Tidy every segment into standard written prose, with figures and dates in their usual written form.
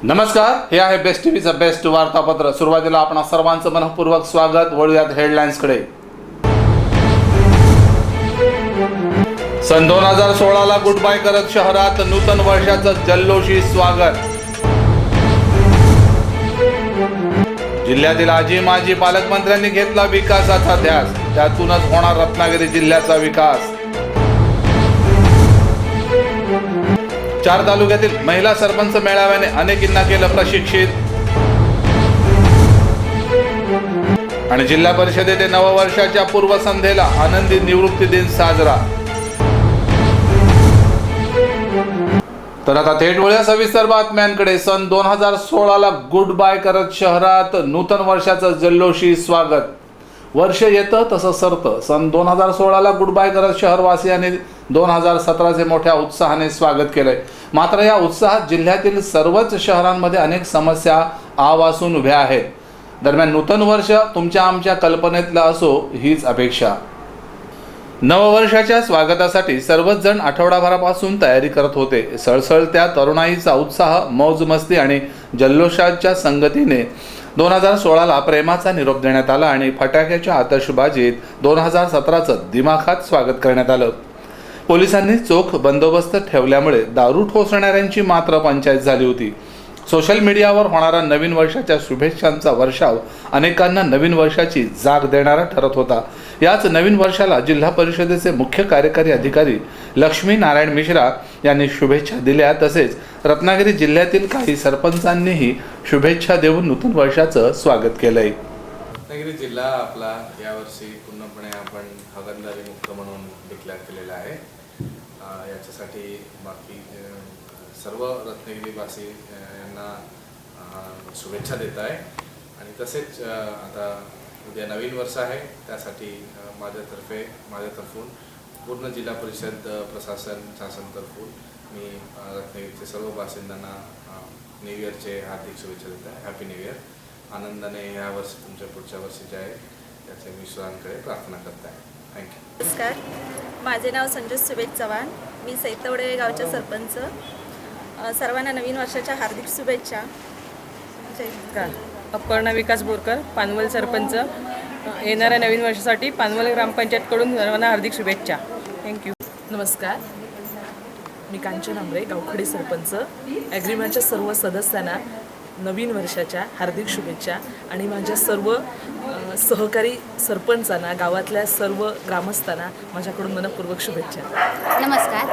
नमस्कार, हे आहे बेस्ट टीव्हीचं बेस्ट वार्तापत्र। सुरुवातीला आपण सर्वांचं मनपूर्वक स्वागत। वळूयात हेडलाईन्सकडे। सन 2016 ला गुड बाय करत शहरात नूतन वर्षाचं जल्लोषी स्वागत। जिल्ह्यातील आजी माजी पालकमंत्र्यांनी घेतला विकासाचा ध्यास, त्यातूनच होणार रत्नागिरी जिल्ह्याचा विकास। 4 तालुक्यातील महिला सरपंच मेळाव्याने अनेकींना केलं प्रशिक्षित। आणि जिल्हा परिषद येथे नववर्षाच्या पूर्वसंध्येला आनंदी निवृत्ती दिन साजरा। तर आता थेट वळूया सविस्तर बातम्यांकडे। सन 2016 ला गुड बाय करत शहरात नूतन वर्षाचं जल्लोषी स्वागत। वर्ष येतं तसं सरतं। सन 2016 ला गुड बाय करत शहरवासियांनी 2017चे मोठ्या उत्साहाने स्वागत केलंय। मात्र या उत्साहात जिल्ह्यातील सर्वच शहरांमध्ये अनेक समस्या आवासून उभ्या आहेत। दरम्यान नूतन वर्ष तुमच्या आमच्या कल्पनेतलं असो हीच अपेक्षा। नववर्षाच्या स्वागतासाठी सर्वच जण आठवडाभरापासून तयारी करत होते। सळसळत्या तरुणाईचा उत्साह, मौज मस्ती आणि जल्लोषाच्या संगतीने 2016ला प्रेमाचा निरोप देण्यात आला आणि फटाक्याच्या आतषबाजीत 2017चं दिमाखात स्वागत करण्यात आलं। पोलिसांनी चोख बंदोबस्त ठेवल्यामुळे दारू ठोसणाऱ्यांची मात्र पंचायत झाली होती। सोशल मीडियावर होणारा नवीन वर्षाच्या शुभेच्छांचा वर्षाव अनेकांना नवीन वर्षाची जाग देणारा ठरत होता। याच नवीन वर्षाला जिल्हा परिषदेचे मुख्य कार्यकारी अधिकारी लक्ष्मी नारायण मिश्रा यांनी शुभेच्छा दिल्या। तसेच रत्नागिरी जिल्ह्यातील काही सरपंचांनीही शुभेच्छा देऊन नूतन वर्षाचं स्वागत केलंय। रत्नागिरी जिल्हा आपला यावर्षी पूर्णपणे आपण हागणदारी मुक्त म्हणून डिक्लेअर केलेला आहे। याच्यासाठी बाकी सर्व रत्नागिरीवासी यांना शुभेच्छा देत आहे। आणि तसेच आता उद्या नवीन वर्ष आहे, त्यासाठी माझ्यातर्फून पूर्ण जिल्हा परिषद प्रशासन शासनतर्फून मी रत्नागिरीचे सर्व बासिंदांना न्यू इयरचे हार्दिक शुभेच्छा देत आहे। Happy new year. आनंदाने या वर्षी तुमच्या पुढच्या वर्षी जे आहे त्याचे मी ईश्वरांकडे प्रार्थना करत आहे। थँक्यू। नमस्कार, माझे नाव संजू सुबेद चव्हाण, मी सैतवडे गावच्या सरपंच। सर्वांना नवीन वर्षाच्या हार्दिक शुभेच्छा। अपर्णा विकास बोरकर, पानवल सरपंच। येणाऱ्या नवीन वर्षासाठी पानवल ग्रामपंचायतकडून सर्वांना हार्दिक शुभेच्छा। थँक्यू। नमस्कार, मी कांचन आंबरे, गावखडी सरपंच। ॲग्रीमाच्या सर्व सदस्यांना नवीन वर्षाच्या हार्दिक शुभेच्छा आणि माझ्या सर्व सहकारी सरपंचांना, गावातल्या सर्व ग्रामस्थांना माझ्याकडून मनपूर्वक शुभेच्छा। नमस्कार,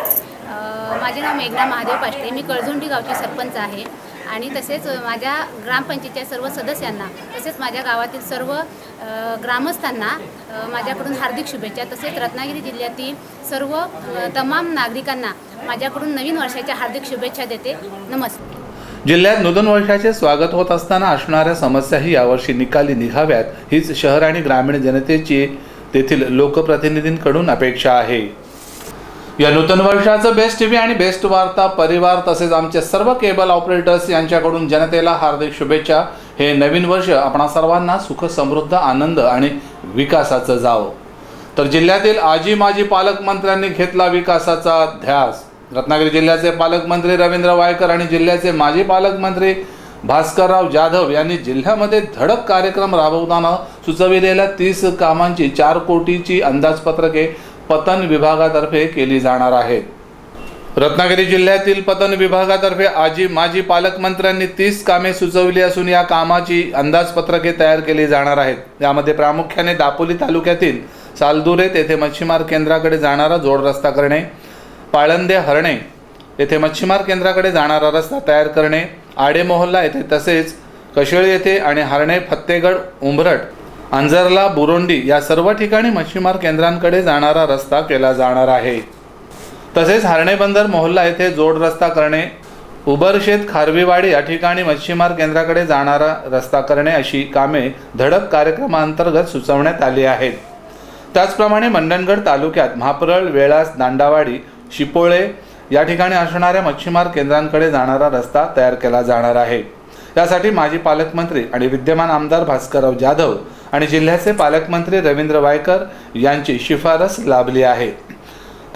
माझे नाव मेघना महादेव पाष्टे, मी कळझुंडी गावची सरपंच आहे। आणि तसेच माझ्या ग्रामपंचायतीच्या सर्व सदस्यांना, तसेच माझ्या गावातील सर्व ग्रामस्थांना माझ्याकडून हार्दिक शुभेच्छा। तसेच रत्नागिरी जिल्ह्यातील सर्व तमाम नागरिकांना माझ्याकडून नवीन वर्षाच्या हार्दिक शुभेच्छा देते। नमस्कार। जिल्ह्यात नूतन वर्षाचे स्वागत होत असताना असणाऱ्या समस्याही यावर्षी निकाली निघाव्यात हीच शहर आणि ग्रामीण जनतेची तेथील लोकप्रतिनिधींकडून अपेक्षा आहे। या नूतन वर्षाचं बेस्ट टीव्ही आणि बेस्ट वार्ता परिवार तसेच आमचे सर्व केबल ऑपरेटर्स यांच्याकडून जनतेला हार्दिक शुभेच्छा। हे नवीन वर्ष आपणा सर्वांना सुख समृद्ध आनंद आणि विकासाचं जावो। तर जिल्ह्यातील आजी माजी पालकमंत्र्यांनी घेतला विकासाचा ध्यास। रत्नागिरी जिल्ह्याचे पालकमंत्री रवींद्र वायकर आणि जिल्ह्याचे माजी पालकमंत्री भास्करराव जाधव यांनी जिल्ह्यामध्ये धडक कार्यक्रम राबवताना सुचविलेल्या 30 कामांची 4 कोटीची अंदाजपत्रके पतन विभागातर्फे केली जाणार आहेत। रत्नागिरी जिल्ह्यातील पतन विभागातर्फे आजी माजी पालकमंत्र्यांनी 30 कामे सुचवली असून या कामाची अंदाजपत्रके तयार केली जाणार आहेत। यामध्ये प्रामुख्याने दापोली तालुक्यातील सालदुरे येथे मच्छीमार केंद्राकडे जाणारा जोड रस्ता करणे, पाळंदे हरणे येथे मच्छीमार केंद्राकडे जाणारा रस्ता तयार करणे, आडे मोहल्ला येथे तसेच कशेळी येथे आणि हरणे फत्तेगड उंबरट अंजरला बुरोंडी या सर्व ठिकाणी मच्छीमार केंद्रांकडे जाणारा रस्ता केला जाणार आहे। तसेच हरणे बंदर मोहल्ला येथे जोड रस्ता करणे, उबरशेत खारवीवाडी या ठिकाणी मच्छीमार केंद्राकडे जाणारा रस्ता करणे अशी कामे धडक कार्यक्रमांतर्गत सुचवण्यात आली आहेत। त्याचप्रमाणे मंडणगड तालुक्यात म्हापरळ, वेळास, दांडावाडी, शिपोळे या ठिकाणी असणाऱ्या मच्छीमार केंद्रांकडे जाणारा रस्ता तयार केला जाणार आहे। यासाठी माजी पालकमंत्री आणि विद्यमान आमदार भास्करराव जाधव आणि जिल्ह्याचे पालकमंत्री रवींद्र वायकर यांची शिफारस लाभली आहे।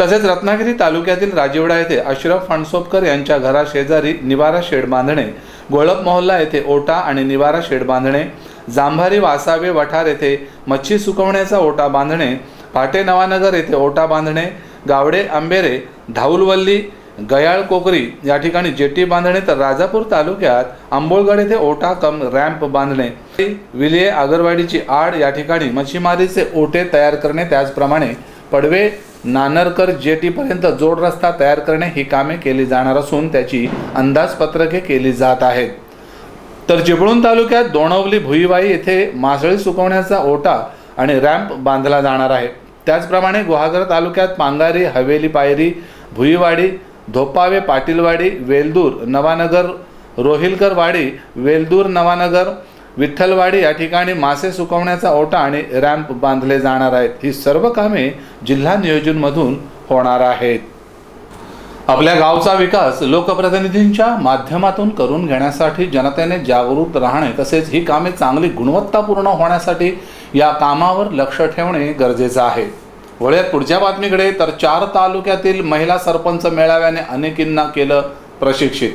तसेच रत्नागिरी तालुक्यातील राजिवडा येथे अशरफ फणसोपकर यांच्या घराशेजारी निवारा शेड बांधणे, गोळप मोहल्ला येथे ओटा आणि निवारा शेड बांधणे, जांभारी वासावे वठार येथे मच्छी सुकवण्याचा ओटा बांधणे, फाटे नवानगर येथे ओटा बांधणे, गावडे आंबेरे, धाऊलवल्ली, गयाळ कोकरी या ठिकाणी जेटी बांधणे, तर राजापूर तालुक्यात आंबोळगड येथे ओटा कम रॅम्प बांधणे, विलिये आगरवाडीची आड या ठिकाणी मच्छीमारीचे ओटे तयार करणे, त्याचप्रमाणे पडवे नानरकर जेटीपर्यंत जोड रस्ता तयार करणे ही कामे केली जाणार असून त्याची अंदाजपत्रके केली जात आहेत. तर चिपळूण तालुक्यात दोणवली भुईवाई येथे मासळी सुकवण्याचा ओटा आणि रॅम्प बांधला जाणार आहे. त्याचप्रमाणे गुहागर तालुक्यात पांगारी, हवेली पायरी, भुईवाडी, धोपावे, पाटीलवाडी, वेलदूर, नवानगर, रोहिलकरवाडी, वेलदूर, नवानगर, विठ्ठलवाडी या ठिकाणी मासे सुकवण्याचा ओटा आणि रॅम्प बांधले जाणार आहेत. ही सर्व कामे जिल्हा नियोजनमधून होणार आहेत. आपल्या गावचा विकास लोकप्रतिनिधींच्या माध्यमातून करून घेण्यासाठी जनतेने जागरूक राहणे तसेच ही कामे चांगली गुणवत्तापूर्ण होण्यासाठी या कामावर लक्ष ठेवणे गरजेचं आहे. वळूयात पुढच्या बातमीकडे. तर 4 तालुक्यातील महिला सरपंच मेळाव्याने अनेकींना केलं प्रशिक्षित.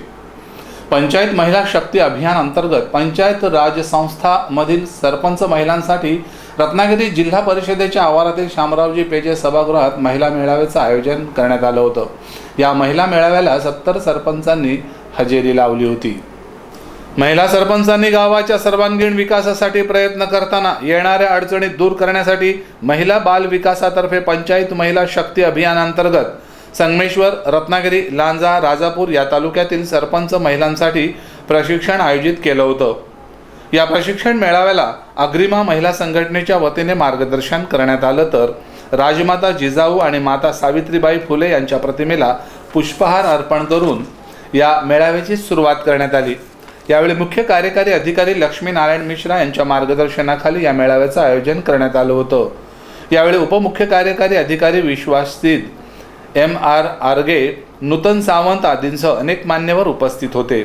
पंचायत महिला शक्ती अभियान अंतर्गत पंचायत राज संस्थांमधील सरपंच महिलांसाठी रत्नागिरी जिल्हा परिषदेच्या आवारातील शामरावजी पेजे सभागृहात महिला मेळाव्याचं आयोजन करण्यात आलं होतं. या महिला मेळाव्याला 70 सरपंचांनी हजेरी लावली होती. महिला सरपंचांनी गावाच्या सर्वांगीण विकासासाठी प्रयत्न करताना येणाऱ्या अडचणी दूर करण्यासाठी महिला बाल विकासातर्फे पंचायत महिला शक्ती अभियानांतर्गत संगमेश्वर, रत्नागिरी, लांजा, राजापूर या तालुक्यातील सरपंच महिलांसाठी प्रशिक्षण आयोजित केलं होतं. या प्रशिक्षण मेळाव्याला अग्रिमा महिला संघटनेच्या वतीने मार्गदर्शन करण्यात आलं. तर राजमाता जिजाऊ आणि माता सावित्रीबाई फुले यांच्या प्रतिमेला पुष्पहार अर्पण करून या मेळाव्याची सुरुवात करण्यात आली. यावेळी मुख्य कार्यकारी अधिकारी लक्ष्मीनारायण मिश्रा यांच्या मार्गदर्शनाखाली या मेळाव्याचं आयोजन करण्यात आलं होतं. यावेळी उपमुख्य कार्यकारी अधिकारी विश्वासित MR आर्गे, नूतन सावंत आदींसह अनेक मान्यवर उपस्थित होते.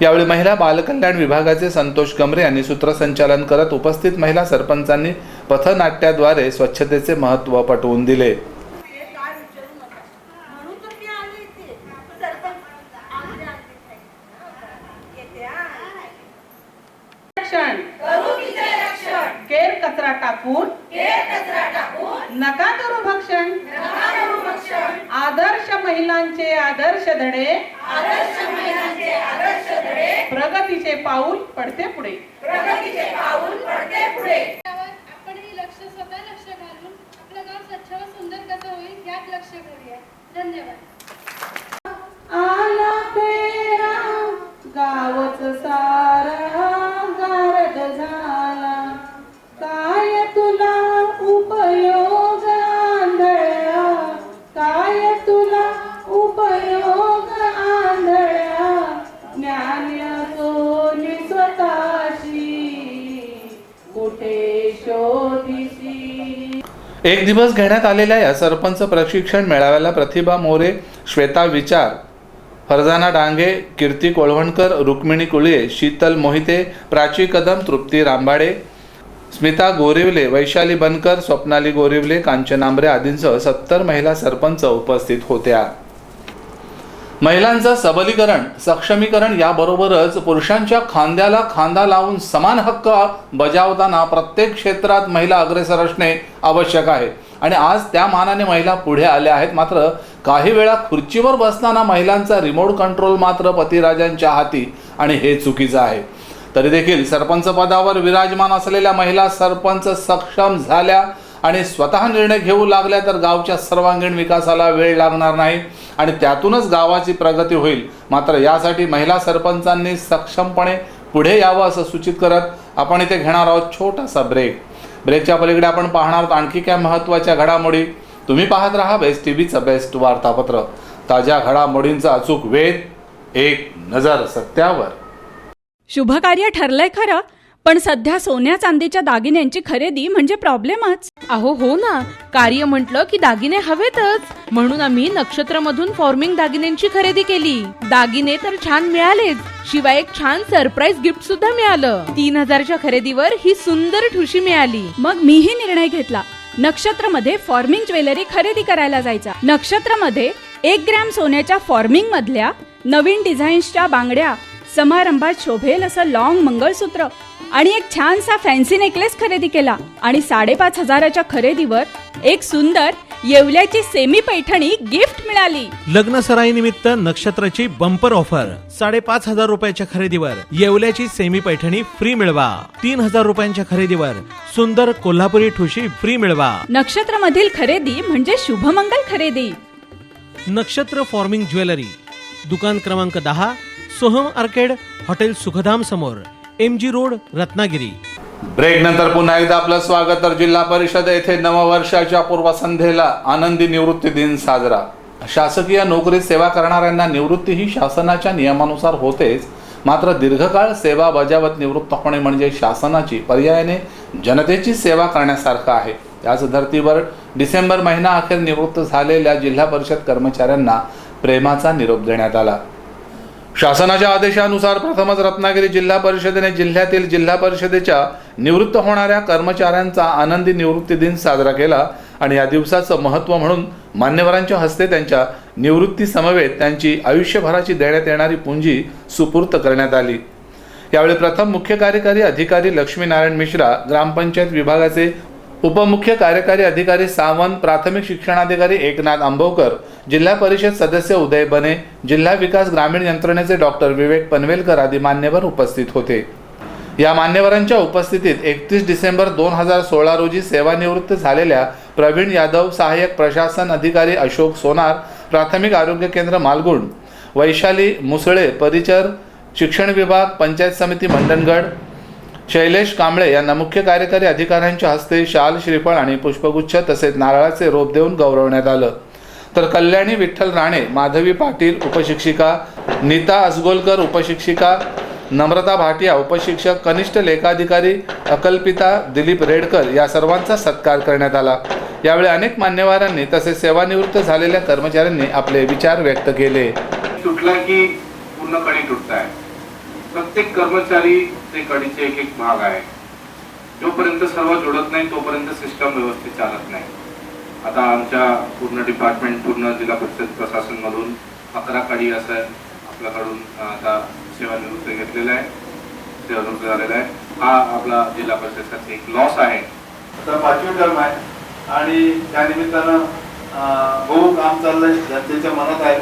यावेळी महिला बालकल्याण विभागाचे संतोष गमरे यांनी सूत्रसंचालन करत उपस्थित महिला सरपंचांनी पथनाट्याद्वारे स्वच्छतेचे महत्त्व पटवून दिले. केर कचरा टाकून नका करू भक्षण. आदर्श महिलांचे आदर्श धडे प्रगतीचे पाऊल पडते पुढे. आपणही स्वतः लक्ष घालून आपलं गाव स्वच्छ व सुंदर कसं होईल यात लक्ष घालूया. धन्यवाद. आला फेरा गावच सारा गारद झाला, काय तुला उपयोग आंधळ्या, काय तुला उपयोग आंधळ्या, ज्ञान सोनी स्वतःशी कुठे शोधिशी. एक दिवस घेण्यात आलेल्या या सरपंच प्रशिक्षण मेळाव्याला प्रतिभा मोरे, श्वेता विचार, फरजाना डांगे, कीर्ती कोळवणकर, रुक्मिणी कुळये, शीतल मोहिते, प्राची कदम, तृप्ती रांबाडे, स्मिता गोरिवले, वैशाली बनकर, स्वप्नाली गोरिवले, कांचन आंबरे आदींसह 70 महिला सरपंच उपस्थित होत्या. महिलांचं सबलीकरण, सक्षमीकरण याबरोबरच पुरुषांच्या खांद्याला खांदा लावून समान हक्क बजावताना प्रत्येक क्षेत्रात महिला अग्रेसर असणे आवश्यक आहे आणि आज त्या मानाने महिला पुढे आल्या आहेत. मात्र काही वेळा खुर्चीवर बसताना महिलांचा रिमोट कंट्रोल मात्र पतिराजांच्या हाती आणि हे चुकीचं आहे. तरी देखील सरपंच पदावर विराजमान असलेल्या महिला सरपंच सक्षम झाल्या आणि स्वतः निर्णय घेऊ लागल्या तर गावच्या सर्वांगीण विकासाला वेळ लागणार नाही आणि त्यातूनच गावाची प्रगती होईल. मात्र यासाठी महिला सरपंचांनी सक्षमपणे पुढे यावं असं सूचित करत आपण इथे घेणार आहोत छोटासा ब्रेक. ब्रेकच्या पलीकडे आपण पाहणार आहोत आणखी काय महत्त्वाच्या घडामोडी. तुम्ही पाहत राहा बेस्ट टीव्हीचं बेस्ट वार्तापत्र. ताज्या घडामोडींचा अचूक वेध, एक नजर सत्यावर. शुभकार्य ठरलंय खरं, पण सध्या सोन्या चांदीच्या दागिन्यांची खरेदी म्हणजे प्रॉब्लेमच. अहो हो ना, कार्य म्हटलं की दागिने हवेतच, म्हणून आम्ही नक्षत्रमधून फॉर्मिंग दागिन्यांची खरेदी केली. दागिने तर छान मिळालेच, शिवाय एक छान सरप्राईज गिफ्ट सुद्धा मिळालं. 3000च्या खरेदीवर ही सुंदर ठुशी मिळाली. मग मीही निर्णय घेतला, नक्षत्रमध्ये फॉर्मिंग ज्वेलरी खरेदी करायला जायचा. नक्षत्रमध्ये 1 ग्रॅम सोन्याच्या फॉर्मिंग मधल्या नवीन डिझाईन्सच्या बांगड्या, समारंभात शोभेल असं लॉंग मंगळसूत्र आणि एक छानसा फॅन्सी नेकलेस खरेदी केला आणि 5,500च्या खरेदीवर एक सुंदर येवल्याची सेमी पैठणी गिफ्ट मिळाली. लग्न सराई निमित्त नक्षत्राची बंपर ऑफर 5,500 रुपयाच्या खरेदीवर येवल्याची सेमी पैठणी फ्री मिळवा. 3,000 रुपयांच्या खरेदीवर सुंदर कोल्हापुरी ठुशी फ्री मिळवा. नक्षत्रमधील खरेदी म्हणजे शुभमंगल खरेदी. नक्षत्र फॉर्मिंग ज्वेलरी, दुकान क्रमांक 10, सोहम आर्केड, हॉटेल सुखधाम समोर, MG रोड, रत्नागिरी. ब्रेक नंतर पुन्हा एकदा आपलं स्वागत. तर जिल्हा परिषद येथे नववर्षाच्या पूर्वसंध्येला आनंदी निवृत्ती दिन साजरा. शासकीय नोकरीत सेवा करणाऱ्यांना निवृत्ती ही शासनाच्या नियमानुसार होतेच, मात्र दीर्घकाळ सेवा बजावत निवृत्त होणे म्हणजे शासनाची पर्यायाने जनतेची सेवा करण्यासारखं आहे. याच धर्तीवर डिसेंबर महिना अखेर निवृत्त झालेल्या जिल्हा परिषद कर्मचाऱ्यांना प्रेमाचा निरोप देण्यात आला. शासनाच्या आदेशानुसार प्रथमच रत्नागिरी जिल्हा परिषदेने जिल्ह्यातील जिल्हा परिषदेच्या निवृत्त होणाऱ्या कर्मचाऱ्यांचा आनंदी निवृत्ती दिन साजरा केला आणि या दिवसाचं महत्त्व म्हणून मान्यवरांच्या हस्ते त्यांच्या निवृत्ती समवेत त्यांची आयुष्यभराची देण्यात येणारी पुंजी सुपूर्त करण्यात आली. यावेळी प्रथम मुख्य कार्यकारी अधिकारी लक्ष्मीनारायण मिश्रा, ग्रामपंचायत विभागाचे उपमुख्य कार्यकारी अधिकारी सावंत, प्राथमिक शिक्षणाधिकारी एकनाथ आंबवकर, जिल्हा परिषद सदस्य उदय बने, जिल्हा विकास ग्रामीण यंत्रणेचे डॉक्टर विवेक पनवेलकर आदी मान्यवर उपस्थित होते. या मान्यवरांच्या उपस्थितीत 31 डिसेंबर 2016 रोजी सेवानिवृत्त झालेल्या प्रवीण यादव, सहाय्यक प्रशासन अधिकारी अशोक सोनार, प्राथमिक आरोग्य केंद्र मालगुण, वैशाली मुसळे, परिचर शिक्षण विभाग, पंचायत समिती मंडणगड, शैलेश कांबळे यांना मुख्य कार्यकारी अधिकाऱ्यांच्या हस्ते शाल, श्रीफळ आणि पुष्पगुच्छ तसेच नारळाचे रोप देऊन गौरवण्यात आलं. तर कल्याणी विठ्ठल राणे, माधवी पाटील उपशिक्षिका, नीता असगोलकर उपशिक्षिका, नम्रता भाटिया उपशिक्षक, कनिष्ठ लेखाधिकारी अकल्पिता दिलीप रेडकर या सर्वांचा सत्कार करण्यात आला. यावेळी अनेक मान्यवरांनी तसेच सेवानिवृत्त झालेल्या कर्मचाऱ्यांनी आपले विचार व्यक्त केले. तुटला की पूर्ण कडी तुटताय. प्रत्येक कर्मचारी ते कडीचे एक एक भाग आहे. जोपर्यंत सर्व जोडत नाही तोपर्यंत सिस्टम व्यवस्थित चालत नाही. आता आमच्या पूर्ण डिपार्टमेंट, पूर्ण जिल्हा परिषद प्रशासन मधून 11 कडी असं आपल्याकडून आता सेवानिवृत्त घेतलेला आहे, सेवानिवृत्त झालेला आहे. हा आपला जिल्हा परिषदेचा एक लॉस आहे. आता 5वी टर्म आहे आणि त्या निमित्तानं बहु काम चाललंय, जनतेच्या मनात आहे.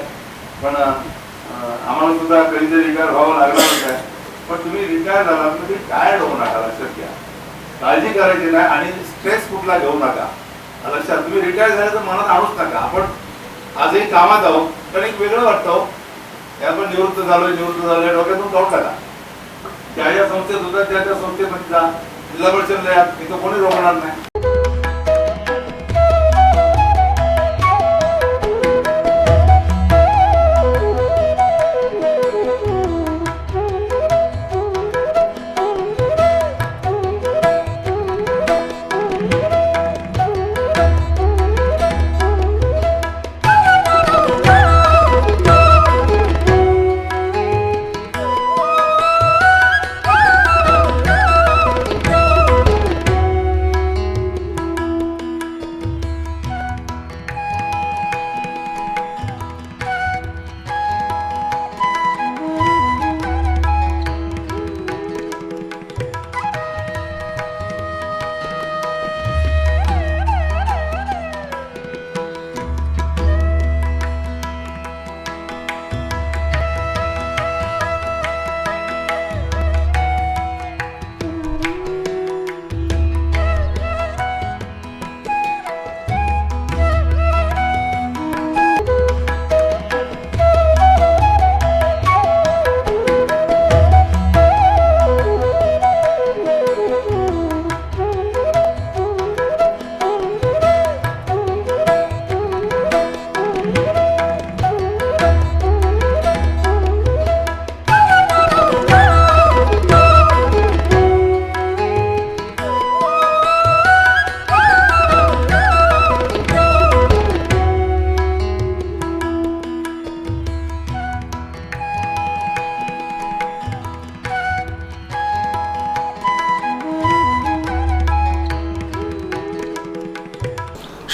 पण आम्हाला सुद्धा कधीतरी रिटायर व्हावं लागणारच आहे. पण तुम्ही रिटायर झाला तुम्ही टायर्ड होऊ नका, लक्षात घ्या. काळजी करायची नाही आणि स्ट्रेस कुठला घेऊ नका. लक्षात, तुम्ही रिटायर झाले तर मनात आणूच नका. आपण आजही कामात आहोत पण एक वेगळं वाटतं. आपण निवृत्त झालोय डोक्यातून काढून टाका. ज्या संस्थेत होता त्या संस्थेमध्ये जा, जिल्हा परिषदला या, तिथं कोणी रोखणार नाही.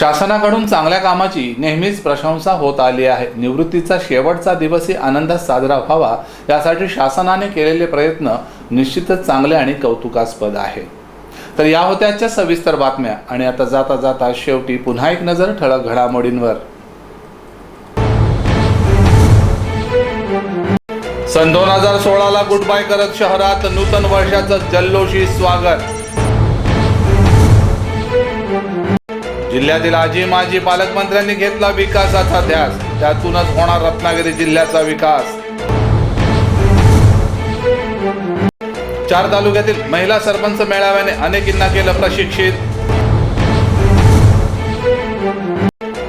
शासनाकडून चांगल्या कामाची नेहमीच प्रशंसा होत आली आहे. निवृत्तीचा शेवटचा दिवसही आनंदात साजरा व्हावा यासाठी शासनाने केलेले प्रयत्न निश्चितच चांगले आणि कौतुकास्पद आहे. तर या होत्या आजच्या सविस्तर बातम्या आणि आता जाता जाता शेवटी पुन्हा एक नजर ठळक घडामोडींवर. सन 2016ला गुड बाय करत शहरात नूतन वर्षाचं जल्लोषी स्वागत. जिल्ह्यातील आजी माजी पालकमंत्र्यांनी घेतला विकासाचा ध्यास, त्यातूनच होणार रत्नागिरी जिल्ह्याचा विकास. 4 तालुक्यातील महिला सरपंच मेळाव्याने अनेकींना केलं प्रशिक्षित.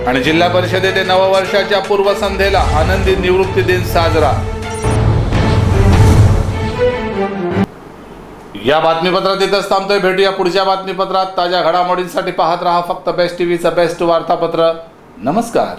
आणि जिल्हा परिषद येथे नववर्षाच्या पूर्वसंध्येला आनंदी निवृत्ती दिन साजरा. या बातमीपत्रात इथंच थांबतोय. भेटूया पुढच्या बातमीपत्रात. ताज्या घडामोडींसाठी पाहत रहा फक्त बेस्ट टीव्हीचं बेस्ट वार्तापत्र. नमस्कार.